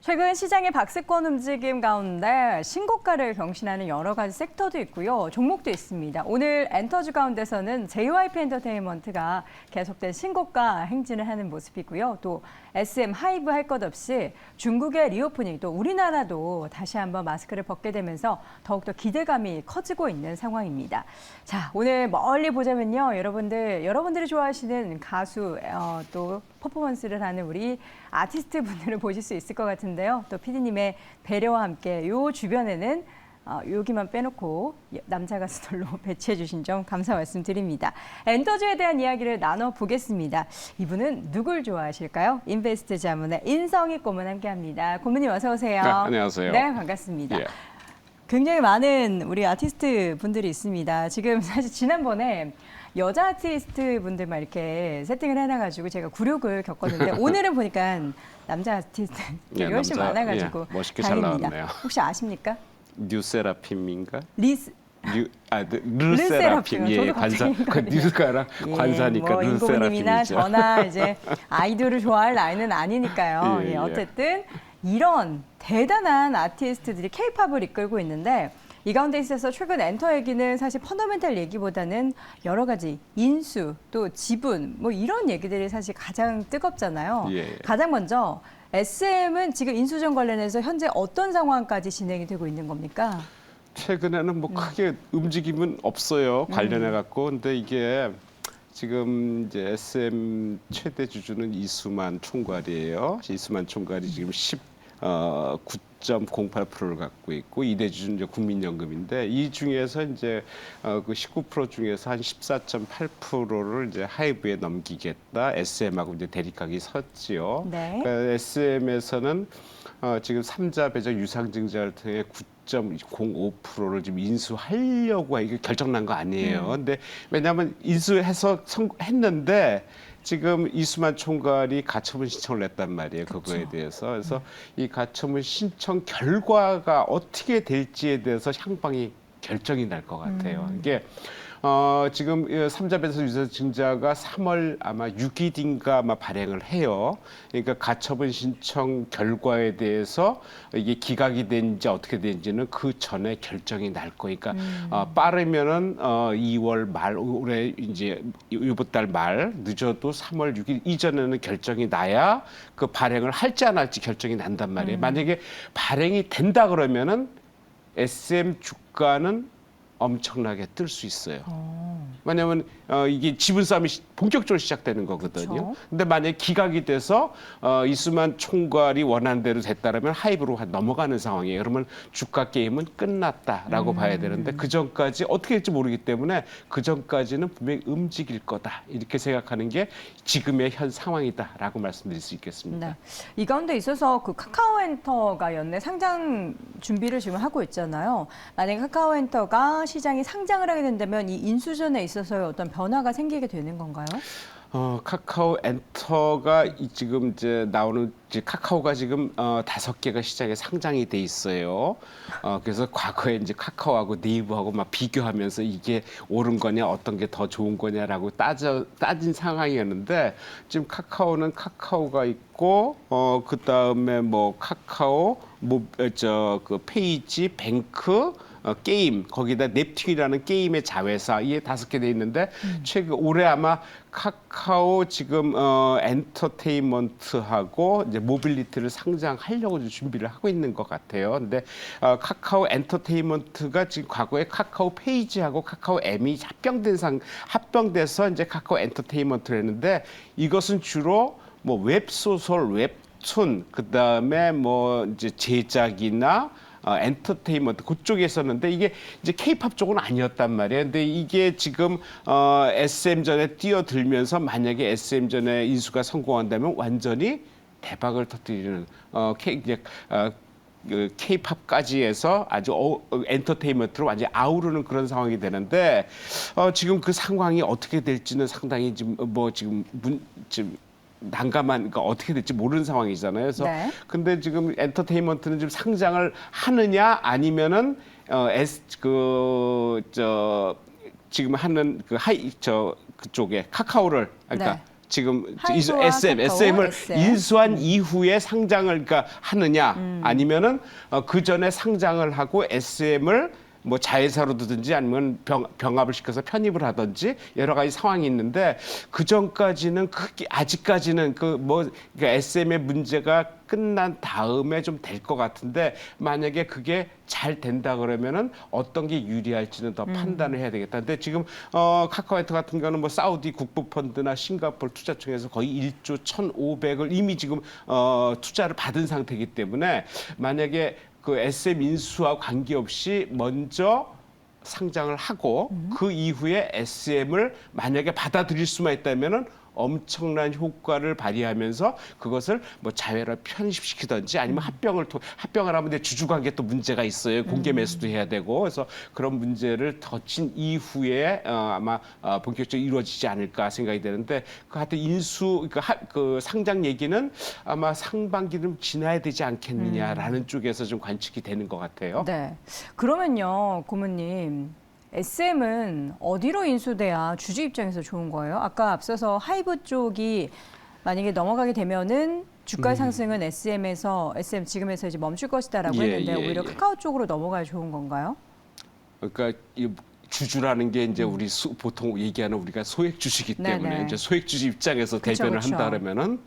최근 시장의 박스권 움직임 가운데 신고가를 경신하는 여러 가지 섹터도 있고요. 종목도 있습니다. 오늘 엔터주 가운데서는 JYP 엔터테인먼트가 계속된 신고가 행진을 하는 모습이고요. 또 SM 하이브 할 것 없이 중국의 리오프닝, 또 우리나라도 다시 한번 마스크를 벗게 되면서 더욱더 기대감이 커지고 있는 상황입니다. 자, 오늘 멀리 보자면요. 여러분들이 좋아하시는 가수, 또 퍼포먼스를 하는 우리 아티스트 분들을 보실 수 있을 것 같은데요. 또 PD님의 배려와 함께 요 주변에는 여기만 빼놓고 남자 가수들로 배치해 주신 점 감사 말씀드립니다. 엔터주에 대한 이야기를 나눠보겠습니다. 이분은 누굴 좋아하실까요? 인베스트 자문의 인성희 고문 함께합니다. 고문님 어서 오세요. 네, 안녕하세요. 네, 반갑습니다. 예. 굉장히 많은 우리 아티스트 분들이 있습니다. 지금 사실 지난번에 여자 아티스트 분들만 이렇게 세팅을 해놔가지고 제가 굴욕을 겪었는데 오늘은 보니까 남자 아티스트 예, 훨씬 남자, 많아가지고 예, 멋있게 잘 다행입니다. 나왔네요. 혹시 아십니까? 뉴세라핌인가? 르세라핌. 르세라핌. 예, 저도 관사. 갑자기 그 뉴가랑 관사니까 뭐 인고님이나 르세라핌이죠. 저나 이제 아이돌을 좋아할 나이는 아니니까요. 예, 예. 어쨌든 이런 대단한 아티스트들이 K-팝을 이끌고 있는데 이 가운데 있어서 최근 엔터 얘기는 사실 펀더멘탈 얘기보다는 여러 가지 인수, 또 지분 뭐 이런 얘기들이 사실 가장 뜨겁잖아요. 예. 가장 먼저 SM은 지금 인수전 관련해서 현재 어떤 상황까지 진행이 되고 있는 겁니까? 최근에는 뭐 크게 움직임은 없어요. 관련해 갖고. 근데 이게 지금 이제 SM 최대 주주는 이수만 총괄이에요. 이수만 총괄이 지금 9.08%를 갖고 있고 2대 주주는 이제 국민연금인데 이 중에서 이제 그 19% 중에서 한 14.8%를 이제 하이브에 넘기겠다. SM하고 이제 대립각이 섰지요. 네. 그러니까 SM에서는 지금 3자 배적 유상증자를 통해 9.05%를 지금 인수하려고 이게 결정난 거 아니에요. 근데 왜냐하면 인수해서 했는데 지금 이수만 총괄이 가처분 신청을 냈단 말이에요. 그거에 대해서. 그래서 이 가처분 신청 결과가 어떻게 될지에 대해서 향방이 결정이 날 것 같아요. 이게 지금 3자 배석 유상 증자가 3월 아마 6일인가 아마 발행을 해요. 그러니까 가처분 신청 결과에 대해서 이게 기각이 된지 어떻게 된지는 그 전에 결정이 날 거니까 빠르면은 2월 말 올해 이제 이번 달 말 늦어도 3월 6일 이전에는 결정이 나야 그 발행을 할지 안 할지 결정이 난단 말이에요. 만약에 발행이 된다 그러면은 SM 주가는 엄청나게 뜰 수 있어요. 왜냐하면 이게 지분 싸움이 본격적으로 시작되는 거거든요. 그쵸. 근데 만약에 기각이 돼서 이수만 총괄이 원하는 대로 됐다라면 하이브로 넘어가는 상황이에요. 그러면 주가 게임은 끝났다라고 봐야 되는데 그 전까지 어떻게 될지 모르기 때문에 그 전까지는 분명히 움직일 거다 이렇게 생각하는 게 지금의 현 상황이다라고 말씀드릴 수 있겠습니다. 네. 이 가운데 있어서 그 카카오엔터가 연내 상장 준비를 지금 하고 있잖아요. 만약에 카카오엔터가 시장에 상장을 하게 된다면 이 인수전에 있어서의 어떤 변화가 생기게 되는 건가요? 카카오 엔터가 지금 이제 나오는 카카오가 지금 5개가 시장에 상장이 돼 있어요. 그래서 과거에 이제 카카오하고 네이버하고 막 비교하면서 이게 옳은 거냐 어떤 게 더 좋은 거냐라고 따진 상황이었는데 지금 카카오는 카카오가 있고 그 다음에 뭐 카카오 그 페이지 뱅크 게임 거기다 넵튠이라는 게임의 자회사 이게 5개 돼 있는데 최근 올해 아마 카카오 지금 엔터테인먼트하고 이제 모빌리티를 상장하려고 준비를 하고 있는 것 같아요. 근데 카카오 엔터테인먼트가 지금 과거에 카카오 페이지하고 카카오 M이 합병돼서 이제 카카오 엔터테인먼트를 했는데 이것은 주로 뭐 웹소설, 웹툰 그다음에 뭐 이제 제작이나 엔터테인먼트 그쪽에 있었는데 이게 이제 K-팝 쪽은 아니었단 말이에요. 근데 이게 지금 SM전에 뛰어들면서 만약에 SM전에 인수가 성공한다면 완전히 대박을 터뜨리는 K-팝까지 해서 아주 엔터테인먼트로 완전히 아우르는 그런 상황이 되는데 지금 그 상황이 어떻게 될지는 상당히 지금 지금 난감한, 그러니까 어떻게 될지 모르는 상황이잖아요. 그래서 네. 근데 지금 엔터테인먼트는 지금 상장을 하느냐 아니면은 지금 하는 그쪽에 카카오를 그러니까 네. 지금 하이브와 SM을 SM. 인수한 이후에 상장을 그러니까 하느냐 아니면은 그 전에 상장을 하고 SM을 뭐 자회사로 두든지 아니면 병합을 시켜서 편입을 하든지 여러 가지 상황이 있는데 그 전까지는 크게 아직까지는 그러니까 SM의 문제가 끝난 다음에 좀 될 것 같은데 만약에 그게 잘 된다 그러면은 어떤 게 유리할지는 더 판단을 해야 되겠다. 근데 지금 카카오네트 같은 경우는 뭐 사우디 국부펀드나 싱가포르 투자청에서 거의 1조 1,500을 이미 지금 투자를 받은 상태이기 때문에 만약에 그 SM 인수와 관계없이 먼저 상장을 하고 그 이후에 SM을 만약에 받아들일 수만 있다면은 엄청난 효과를 발휘하면서 그것을 뭐 자회로 편입시키든지 아니면 합병을 하면 주주관계 또 문제가 있어요. 공개 매수도 해야 되고 그래서 그런 문제를 거친 이후에 아마 본격적으로 이루어지지 않을까 생각이 되는데 그 하여튼 인수 그 상장 얘기는 아마 상반기는 지나야 되지 않겠느냐라는 쪽에서 좀 관측이 되는 것 같아요. 네. 그러면요, 고모님. SM은 어디로 인수돼야 주주 입장에서 좋은 거예요? 아까 앞서서 하이브 쪽이 만약에 넘어가게 되면은 주가 상승은 SM 지금에서 이제 멈출 것이다라고 했는데 오히려 카카오 쪽으로 넘어가야 좋은 건가요? 그러니까 이 주주라는 게 이제 우리 보통 얘기하는 우리가 소액 주주이기 때문에 네네. 이제 소액 주주 입장에서 그쵸, 대변을 그쵸. 한다 그러면은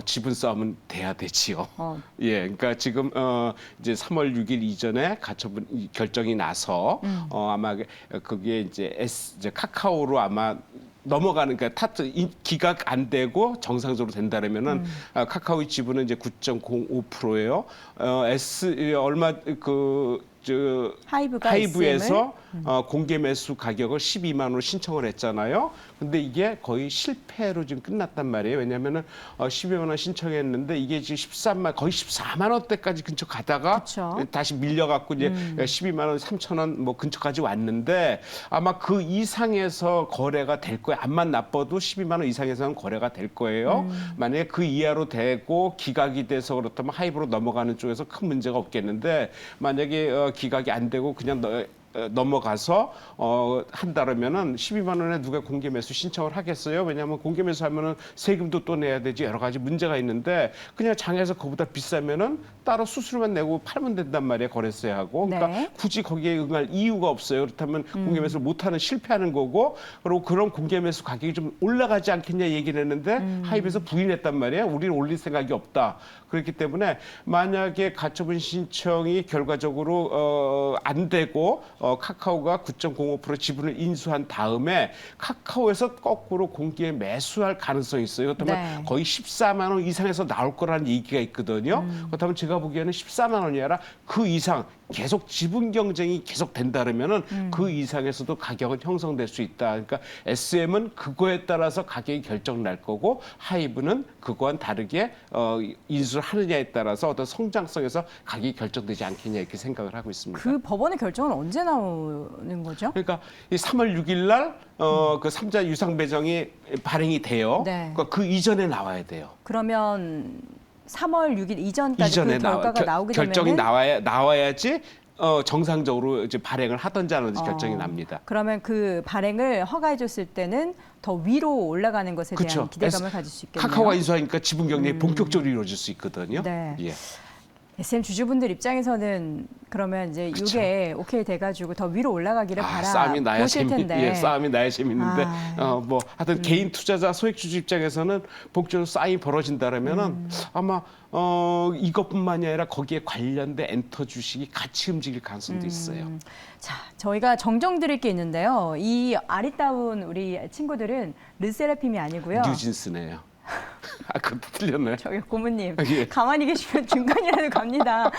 지분 싸움은 돼야 되지요. 예, 그러니까 지금 이제 3월 6일 이전에 가처분 결정이 나서 아마 그게 이제 카카오로 아마 넘어가는 그러니까 기각 안 되고 정상적으로 된다면은 카카오의 지분은 이제 9.05%예요. 얼마 하이브에서 공개 매수 가격을 12만 원으로 신청을 했잖아요. 근데 이게 거의 실패로 지금 끝났단 말이에요. 왜냐하면은 12만 원 신청했는데 이게 지금 13만 거의 14만 원대까지 근처 가다가 그쵸. 다시 밀려갖고 이제 12만 원, 3천 원 뭐 근처까지 왔는데 아마 그 이상에서 거래가 될 거예요. 암만 나빠도 12만 원 이상에서는 거래가 될 거예요. 만약에 그 이하로 되고 기각이 돼서 그렇다면 하이브로 넘어가는 쪽에서 큰 문제가 없겠는데 만약에 기각이 안 되고 그냥 넘어가서 한다면은 12만 원에 누가 공개 매수 신청을 하겠어요? 왜냐하면 공개 매수하면은 세금도 또 내야 되지 여러 가지 문제가 있는데 그냥 장에서 그보다 비싸면은 따로 수수료만 내고 팔면 된단 말이에요. 거래세하고 그러니까 네. 굳이 거기에 응할 이유가 없어요. 그렇다면 공개 매수를 못하는 실패하는 거고 그리고 그런 공개 매수 가격이 좀 올라가지 않겠냐 얘기를 했는데 하이브에서 부인했단 말이에요. 우리는 올릴 생각이 없다. 그렇기 때문에 만약에 가처분 신청이 결과적으로 안 되고 카카오가 9.05% 지분을 인수한 다음에 카카오에서 거꾸로 공개 매수할 가능성이 있어요. 그렇다면 네. 거의 14만 원 이상에서 나올 거라는 얘기가 있거든요. 그렇다면 제가 보기에는 14만 원이 아니라 그 이상 계속 지분 경쟁이 계속 된다면은 그 이상에서도 가격은 형성될 수 있다. 그러니까 SM은 그거에 따라서 가격이 결정 날 거고 하이브는 그거와는 다르게 인수를 하느냐에 따라서 어떤 성장성에서 가격이 결정되지 않겠냐 이렇게 생각을 하고 있습니다. 그 법원의 결정은 언제 나오는 거죠? 그러니까 이 3월 6일 날 그 3자 유상 배정이 발행이 돼요. 네. 그러니까 그 이전에 나와야 돼요. 그러면 3월 6일 이전까지 이전에 그 결과가 나오게 결정이 되면은 나와야지 정상적으로 이제 발행을 하든지 안 하든지 결정이 납니다. 그러면 그 발행을 허가해줬을 때는 더 위로 올라가는 것에 대한 그쵸. 기대감을 가질 수 있겠네요. 카카오가 인수하니까 지분 경쟁이 본격적으로 이루어질 수 있거든요. 네. 예. SM 주주분들 입장에서는 그러면 이제 이게 오케이 돼가지고 더 위로 올라가기를 싸움이 나야 보실 텐데. 싸움이 나야 재밌는데 뭐 하여튼 개인 투자자 소액 주주 입장에서는 본격적으로 싸움이 벌어진다라면은 아마 이것뿐만이 아니라 거기에 관련된 엔터 주식이 같이 움직일 가능성도 있어요. 자, 저희가 정정 드릴 게 있는데요. 이 아리따운 우리 친구들은 르세라핌이 아니고요. 뉴진스네요. 그것도 틀렸네. 저기 고모님 예. 가만히 계시면 중간이라도 갑니다.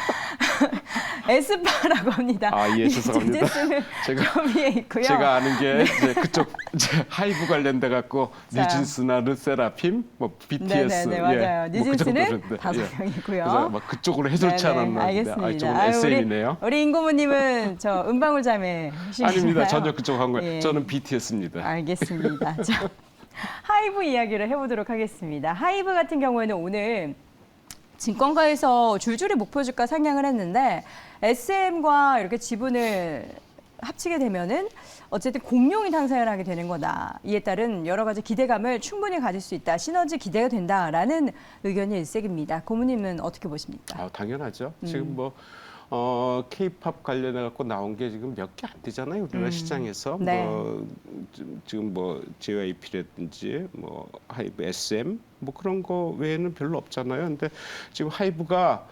에스파라고 합니다. 예, 죄송합니다. 뉴진스는 저 위에 있고요. 제가 아는 게 이제 그쪽 이제 하이브 관련돼 갖고 자. 뉴진스나 르세라핌, 뭐 BTS, 네네네, 맞아요. 뭐그 뉴진스는 정도인데, 5명이고요. 그래서 막 그쪽으로 해설치 네네, 않았나 알겠습니다. 본데, 이쪽은 아유, SM이네요. 우리 임고모님은 저 은방울 자매시잖아요. 아닙니다. 전혀 그쪽 한 거예요. 예. 저는 BTS입니다. 알겠습니다. 자, 하이브 이야기를 해보도록 하겠습니다. 하이브 같은 경우에는 오늘 증권가에서 줄줄이 목표 주가 상향을 했는데 SM과 이렇게 지분을 합치게 되면은 어쨌든 공룡이 당선을 하게 되는 거다. 이에 따른 여러 가지 기대감을 충분히 가질 수 있다. 시너지 기대가 된다라는 의견이 일색입니다. 고모님은 어떻게 보십니까? 당연하죠. 지금 뭐 K-팝 관련해 갖고 나온 게 지금 몇 개 안 되잖아요. 우리나라 시장에서 네. 뭐 지금 뭐 JYP라든지 뭐 하이브 SM 뭐 그런 거 외에는 별로 없잖아요. 근데 지금 하이브가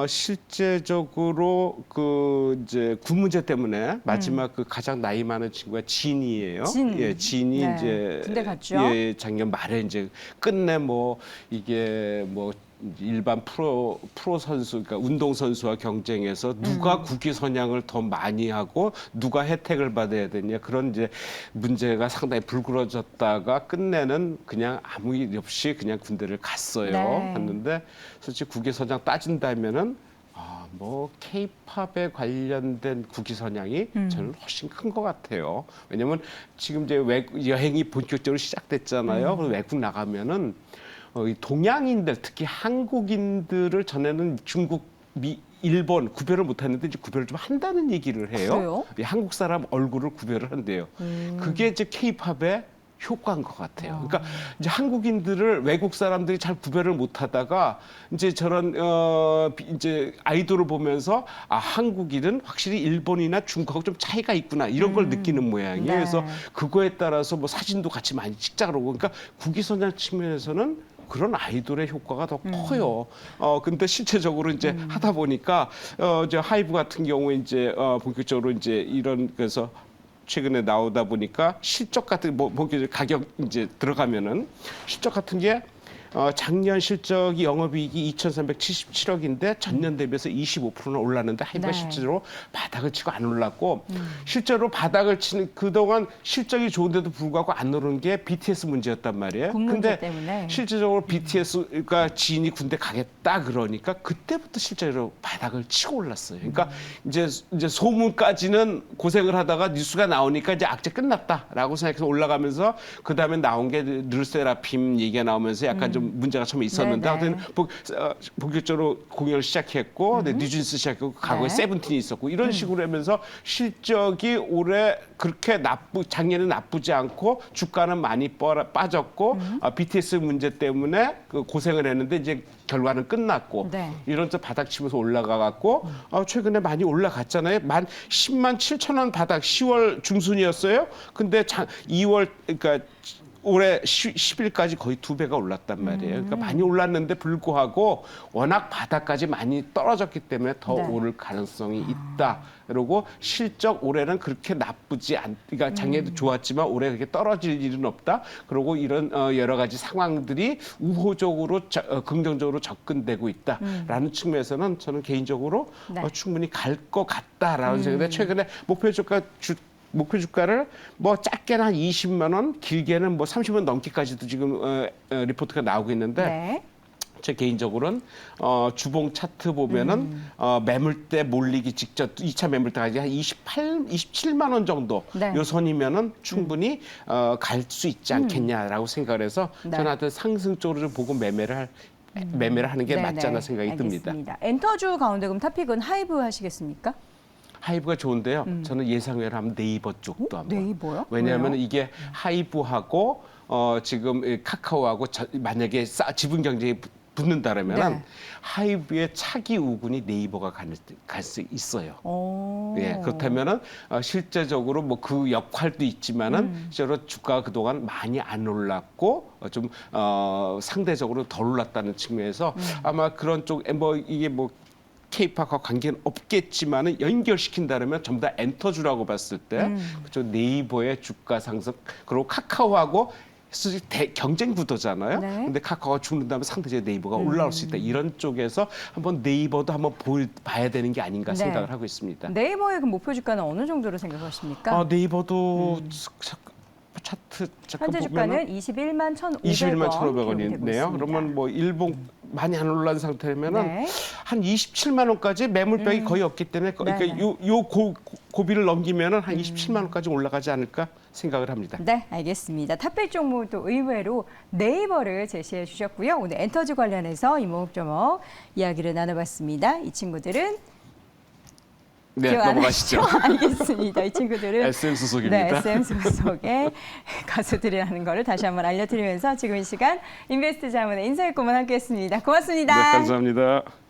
실제적으로 그 이제 군 문제 때문에 마지막 그 가장 나이 많은 친구가 진이에요. 진. 예, 진이 네. 이제 군대 갔죠. 예, 작년 말에 이제 끝내 뭐 이게 뭐 일반 프로 선수, 그러니까 운동 선수와 경쟁해서 누가 국위 선양을 더 많이 하고 누가 혜택을 받아야 되냐 그런 이제 문제가 상당히 불그러졌다가 끝내는 그냥 아무 일 없이 그냥 군대를 갔어요. 네. 갔는데 솔직히 국위 선양 따진다면은 뭐 K-팝에 관련된 국위 선양이 저는 훨씬 큰 것 같아요. 왜냐면 지금 이제 여행이 본격적으로 시작됐잖아요. 그래서 외국 나가면은 이 동양인들 특히 한국인들을 전에는 중국, 일본 구별을 못했는데 이제 구별을 좀 한다는 얘기를 해요. 그래요? 이 한국 사람 얼굴을 구별을 한대요. 그게 이제 K-팝의 효과인 것 같아요. 그러니까 이제 한국인들을 외국 사람들이 잘 구별을 못하다가 이제 저런 이제 아이돌을 보면서 한국인은 확실히 일본이나 중국하고 좀 차이가 있구나 이런 걸 느끼는 모양이에요. 네. 그래서 그거에 따라서 뭐 사진도 같이 많이 찍자 그러고 그러니까 국위선양 측면에서는 그런 아이돌의 효과가 더 커요. 근데 실제적으로 이제 하다 보니까 이제 하이브 같은 경우에 이제 본격적으로 이제 이런 그래서 최근에 나오다 보니까 실적 같은 뭐 본격적으로 가격 이제 들어가면은 실적 같은 게 작년 실적이 영업이익이 2,377억인데 전년 대비해서 25%는 올랐는데 하이브가 네. 실제로 바닥을 치고 안 올랐고 실제로 바닥을 치는 그동안 실적이 좋은데도 불구하고 안 오른 게 BTS 문제였단 말이에요. 군 문제 근데 때문에. 실제적으로 BTS가 지인이 군대 가겠다 그러니까 그때부터 실제로 바닥을 치고 올랐어요. 그러니까 이제 소문까지는 고생을 하다가 뉴스가 나오니까 이제 악재 끝났다라고 생각해서 올라가면서 그 다음에 나온 게 르세라핌 얘기가 나오면서 약간 좀 문제가 처음에 있었는데 네네. 아무튼 본격적으로 공연을 시작했고 뉴진스 시작했고 과거에 네. 세븐틴이 있었고 이런 식으로 하면서 실적이 올해 그렇게 작년에 나쁘지 않고 주가는 많이 빠졌고 BTS 문제 때문에 그 고생을 했는데 이제 결과는 끝났고 네. 이런 저 바닥 치면서 올라가 갖고 최근에 많이 올라갔잖아요. 10만 7천 원 바닥 10월 중순이었어요. 근데 2월 그러니까 올해 10일까지 거의 2배가 올랐단 말이에요. 그러니까 많이 올랐는데 불구하고 워낙 바닥까지 많이 떨어졌기 때문에 더 네. 오를 가능성이 있다. 그리고 실적 올해는 그렇게 나쁘지 그러니까 작년에도 좋았지만 올해 그렇게 떨어질 일은 없다. 그리고 이런 여러 가지 상황들이 우호적으로 긍정적으로 접근되고 있다라는 측면에서는 저는 개인적으로 네. 충분히 갈 것 같다라는 생각인데 최근에 목표 주가를 뭐 짧게는 한 20만 원, 길게는 뭐 30만 원 넘기까지도 지금 리포트가 나오고 있는데 네. 제 개인적으로는 주봉 차트 보면은 매물대 몰리기 직전 2차 매물대까지 한 27만 원 정도 네. 요 선이면은 충분히 갈 수 있지 않겠냐라고 생각을 해서 네. 저는 하여튼 상승 쪽으로 좀 보고 매매를 하는 게 네네. 맞지 않나 생각이 듭니다. 알겠습니다. 엔터주 가운데 그럼 탑픽은 하이브 하시겠습니까? 하이브가 좋은데요. 저는 예상외로 하면 네이버 쪽도 한번. 네이버요? 왜냐하면 왜요? 이게 하이브하고 지금 이 카카오하고 만약에 지분 경쟁이 붙는다라면 네. 하이브의 차기 우군이 네이버가 갈 수 있어요. 오. 예, 그렇다면은 실제적으로 뭐 그 역할도 있지만은 실제로 주가가 그동안 많이 안 올랐고 좀 상대적으로 덜 올랐다는 측면에서 아마 그런 쪽 뭐 이게 뭐 K-팝과 관계는 없겠지만은 연결시킨다면 전부 다 엔터주라고 봤을 때 그죠 네이버의 주가 상승 그리고 카카오하고 경쟁 구도잖아요. 네. 근데 카카오가 죽는다면 상대적으로 네이버가 올라올 수 있다. 이런 쪽에서 한번 네이버도 한번 봐야 되는 게 아닌가 네. 생각을 하고 있습니다. 네이버의 그 목표 주가는 어느 정도로 생각하십니까? 네이버도 차트 잠깐 현재 보면은 주가는 21만 1,500원. 21만 1,500원이네요. 있습니다. 그러면 뭐 일본 많이 안 올라간 상태면은 네. 한 27만 원까지 매물벽이 거의 없기 때문에 그러니까 네네. 요 고비를 넘기면은 한 27만 원까지 올라가지 않을까 생각을 합니다. 네, 알겠습니다. 탑픽 종목도 의외로 네이버를 제시해 주셨고요. 오늘 엔터주 관련해서 이목저목 이야기를 나눠봤습니다. 이 친구들은 네, 기억 안 넘어가시죠. 나시죠? 알겠습니다. 이 친구들은 SM 소속입니다. 네, SM 소속의 가수들이라는 거를 다시 한번 알려드리면서 지금 이 시간 인베스트 자문의 인사의 꿈을 함께했습니다. 고맙습니다. 네, 감사합니다.